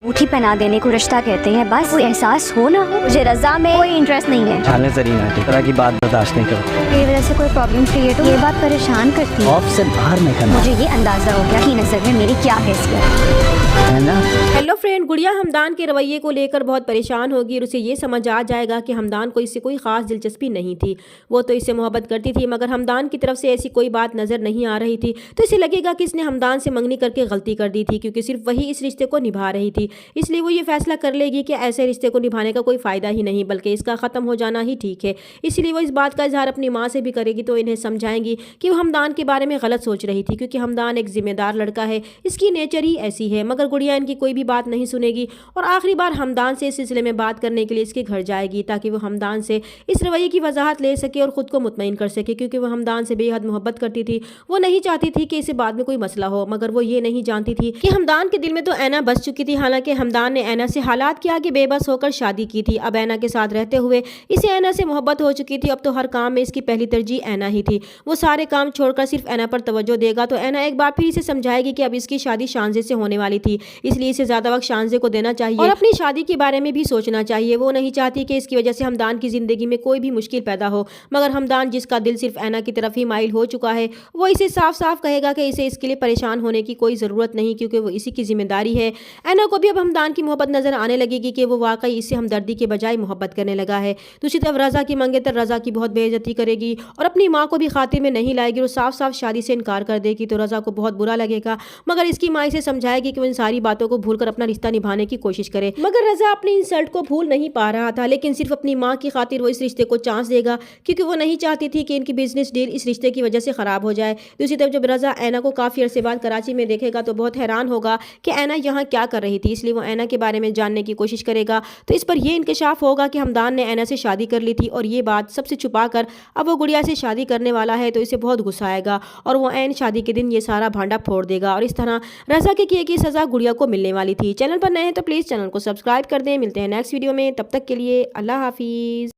अंगूठी पहना देने को रिश्ता कहते हैं। बस कोई एहसास हो ना हो, मुझे रजा में कोई इंटरेस्ट नहीं है। छानने जरीन आंटी, तरह की बात बर्दाश्त नहीं करती। मेरी वजह से कोई प्रॉब्लम क्रिएट हो, ये बात परेशान करती है। ऑफ से बाहर नहीं करना मुझे ये अंदाजा हो गया कि नजर में मेरी क्या हैसियत है ना। हेलो फ्रेंड, गुड़िया हमदान के रवैये को लेकर बहुत परेशान होगी और उसे ये समझ आ जाएगा कि हमदान को इससे कोई ख़ास दिलचस्पी नहीं थी। वो तो इससे मोहब्बत करती थी, मगर हमदान की तरफ से ऐसी कोई बात नज़र नहीं आ रही थी। तो इसे लगेगा कि इसने हमदान से मंगनी करके गलती कर दी थी, क्योंकि सिर्फ वही इस रिश्ते को निभा रही थी। इसलिए वो ये फैसला कर लेगी कि ऐसे रिश्ते को निभाने का कोई फ़ायदा ही नहीं, बल्कि इसका ख़त्म हो जाना ही ठीक है। इसलिए वो इस बात का इजहार अपनी माँ से भी करेगी, तो इन्हें समझाएंगी कि वो हमदान के बारे में गलत सोच रही थी, क्योंकि हमदान एक जिम्मेदार लड़का है, इसकी नेचर ही ऐसी है। मगर गुड़िया इनकी कोई भी बात नहीं सुनेगी और आखिरी बार हमदान से इस सिलसिले में बात करने के लिए इसके घर जाएगी, ताकि वो हमदान से इस रवैये की वजाहत ले सके और ख़ुद को मुतमईन कर सके, क्योंकि वो हमदान से बेहद मोहब्बत करती थी। वो नहीं चाहती थी कि इसे बाद में कोई मसला हो, मगर वो ये नहीं जानती थी कि हमदान के दिल में तो ऐना बस चुकी थी। हालांकि हमदान ने ऐना से हालात के आगे बेबस होकर शादी की थी। अब ऐना के साथ रहते हुए इसे ऐना से मोहब्बत हो चुकी थी। अब तो हर काम में इसकी पहली तरजीह ऐना ही थी। वो सारे काम छोड़कर सिर्फ ऐना पर तवज्जो देगा, तो ऐना एक बार फिर इसे समझाएगी कि अब इसकी शादी शानजे से होने वाली थी, इसलिए इसे ज़्यादा वक्त शानजे को देना चाहिए और अपनी शादी के बारे में भी सोचना चाहिए। वो नहीं चाहती कि इसकी वजह से हमदान की ज़िंदगी में कोई भी मुश्किल पैदा हो, मगर हमदान, जिसका दिल सिर्फ ऐना की तरफ ही माइल हो चुका है, वो इसे साफ साफ कहेगा कि इसे इसके लिए परेशान होने की कोई ज़रूरत नहीं, क्योंकि वो इसी की जिम्मेदारी है। ऐना को भी अब हमदान की मोहब्बत नज़र आने लगेगी कि वो वाकई इससे हमदर्दी के बजाय मोहब्बत करने लगा है। दूसरी तरफ रज़ा की मंगेतर रज़ा की बहुत बेइज्जती करेगी और अपनी माँ को भी खातिर में नहीं लाएगी और साफ साफ शादी से इनकार कर देगी, तो रज़ा को बहुत बुरा लगेगा। मगर इसकी माँ इसे समझाएगी कि वो इन सारी बातों को भूलकर अपना रिश्ता निभाने की कोशिश करे। मगर रज़ा अपनी इंसल्ट को भूल नहीं पा रहा था, लेकिन सिर्फ अपनी माँ की खातिर वो इस रिश्ते को चांस देगा, क्योंकि वो नहीं चाहती थी कि इनकी बिजनेस डील इस रिश्ते की वजह से ख़राब हो जाए। दूसरी तरफ जब रज़ा ऐना को काफ़ी अरसे बाद कराची में देखेगा तो बहुत हैरान होगा कि ऐना यहाँ क्या कर रही थी, इसलिए वो ऐना के बारे में जानने की कोशिश करेगा। तो इस पर यह इंकशाफ होगा कि हमदान ने ऐना से शादी कर ली थी और ये बात सबसे छुपा कर अब वो गुड़िया से शादी करने वाला है, तो इसे बहुत गुस्सा आएगा और वो ऐन शादी के दिन ये सारा भांडा फोड़ देगा और इस तरह रज़ा के किए की सज़ा गुड़िया को मिलने वाली थी। चैनल पर नए हैं तो प्लीज़ चैनल को सब्सक्राइब कर दें। मिलते हैं नेक्स्ट वीडियो में, तब तक के लिए अल्लाह हाफिज़।